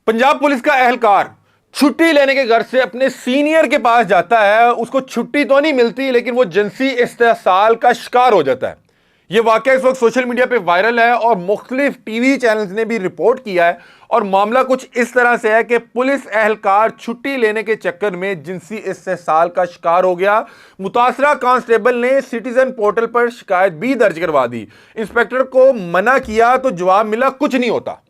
Punjab police का एहलकार छुट्टी लेने के घर से अपने सीनियर के पास जाता है। उसको छुट्टी तो नहीं मिलती, लेकिन वो जिनसी इस्तेहसाल का शिकार हो जाता है। यह वाकया इस वक्त सोशल मीडिया पे वायरल है और मुख्तलिफ टीवी चैनल्स ने भी रिपोर्ट किया है। और मामला कुछ इस तरह से है कि पुलिस एहलकार छुट्टी लेने के चक्कर में जिनसी इस्तेहसाल का शिकार हो गया। मुतासरा कांस्टेबल ने सिटीजन पोर्टल पर शिकायत भी दर्ज करवा दी। इंस्पेक्टर को मना किया तो जवाब मिला कुछ नहीं होता।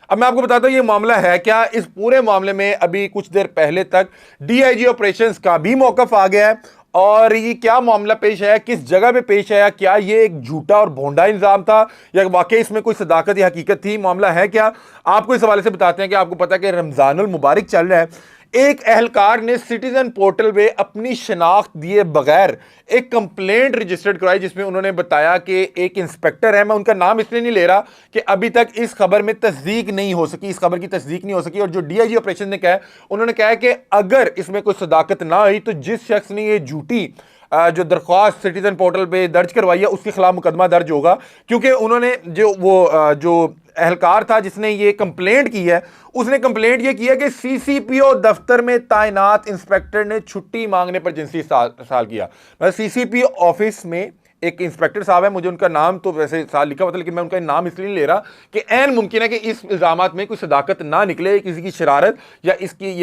अब मैं आपको बताता हूं ये मामला है क्या। इस पूरे मामले में अभी कुछ देर पहले तक डीआईजी ऑपरेशंस का भी मौकफ आ गया है। और ये क्या मामला पेश आया, किस जगह पे पेश आया, क्या ये एक झूठा और भोंडा इल्जाम था या वाकई इसमें कोई सदाकत या हकीकत थी, मामला है क्या, आपको इस हवाले से बताते हैं कि आपको पता है कि रमजानुल मुबारक चल रहा है। एक एहलकार ने सिटीजन पोर्टल पे अपनी शनाख्त दिए बगैर एक कंप्लेंट रजिस्टर्ड करवाई, जिसमें उन्होंने बताया कि एक इंस्पेक्टर है, मैं उनका नाम इसलिए नहीं ले रहा कि अभी तक इस खबर में तस्दीक नहीं हो सकी, इस खबर की तस्दीक नहीं हो सकी। और जो डीआईजी ऑपरेशन ने कहा, उन्होंने कहा कि अगर इसमें कोई सदाकत ना हुई तो जिस शख्स ने ये झूठी जो दरख्वास्त सिटीजन पोर्टल पे दर्ज करवाई है उसके खिलाफ मुकदमा दर्ज होगा। क्योंकि उन्होंने जो एहलकार था जिसने ये कंप्लेंट की है, उसने कंप्लेंट ये की है कि सीसीपीओ दफ्तर में तैनात इंस्पेक्टर ने छुट्टी मांगने पर जिनसी इस्तेहसाल किया। मतलब सीसीपीओ ऑफिस में एक इंस्पेक्टर साहब है, मुझे उनका नाम तो वैसे साल लिखा हुआ था लेकिन मैं उनका नाम इसलिए नहीं ले रहा कि ऐन मुमकिन है कि इस इल्जामात में कोई सदाकत ना निकले, किसी की शरारत या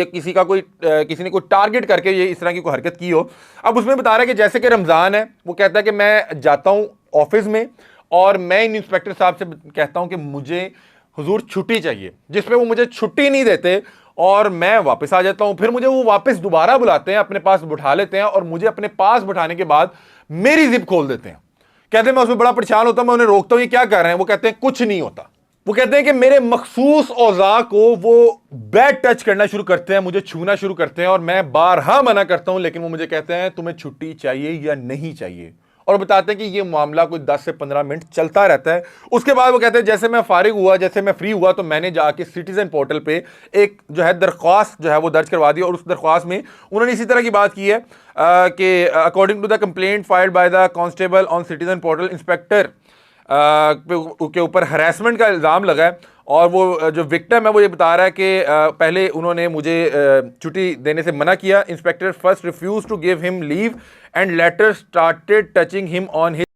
किसी का कोई किसी ने कोई टारगेट करके ये इस तरह की कोई हरकत की हो। अब उसमें बता रहा है कि जैसे कि रमज़ान है, वो कहता है कि मैं जाता हूँ ऑफिस में और मैं इन इंस्पेक्टर साहब से कहता हूं कि मुझे हुजूर छुट्टी चाहिए, जिस पे वो मुझे छुट्टी नहीं देते और मैं वापस आ जाता हूं। फिर मुझे वो वापस दोबारा बुलाते हैं, अपने पास बिठा लेते हैं और मुझे अपने पास बिठाने के बाद मेरी जिप खोल देते हैं। कहते हैं मैं उसमें बड़ा परेशान होता हूं, मैं उन्हें रोकता हूं ये क्या कर रहे हैं। वो कहते हैं कुछ नहीं होता। वो कहते हैं कि मेरे मखसूस औज़ा को वो बैड टच करना शुरू करते हैं, मुझे छूना शुरू करते हैं और मैं बारहा मना करता हूं, लेकिन वो मुझे कहते हैं तुम्हें छुट्टी चाहिए या नहीं चाहिए। और बताते हैं कि ये मामला कोई 10 से 15 मिनट चलता रहता है। उसके बाद वो कहते हैं जैसे मैं फारिग हुआ, जैसे मैं फ्री हुआ, तो मैंने जाके सिटीजन पोर्टल पे एक जो है दरख्वास्त जो है वो दर्ज करवा दी। और उस दरख्वास्त में उन्होंने इसी तरह की बात की है कि according to the complaint filed by the constable on citizen portal, inspector के ऊपर हरासमेंट का इल्ज़ाम लगा है। और वो जो विक्टिम है वो ये बता रहा है कि पहले उन्होंने मुझे छुट्टी देने से मना किया। Inspector first refuse to give him leave and later started touching him on his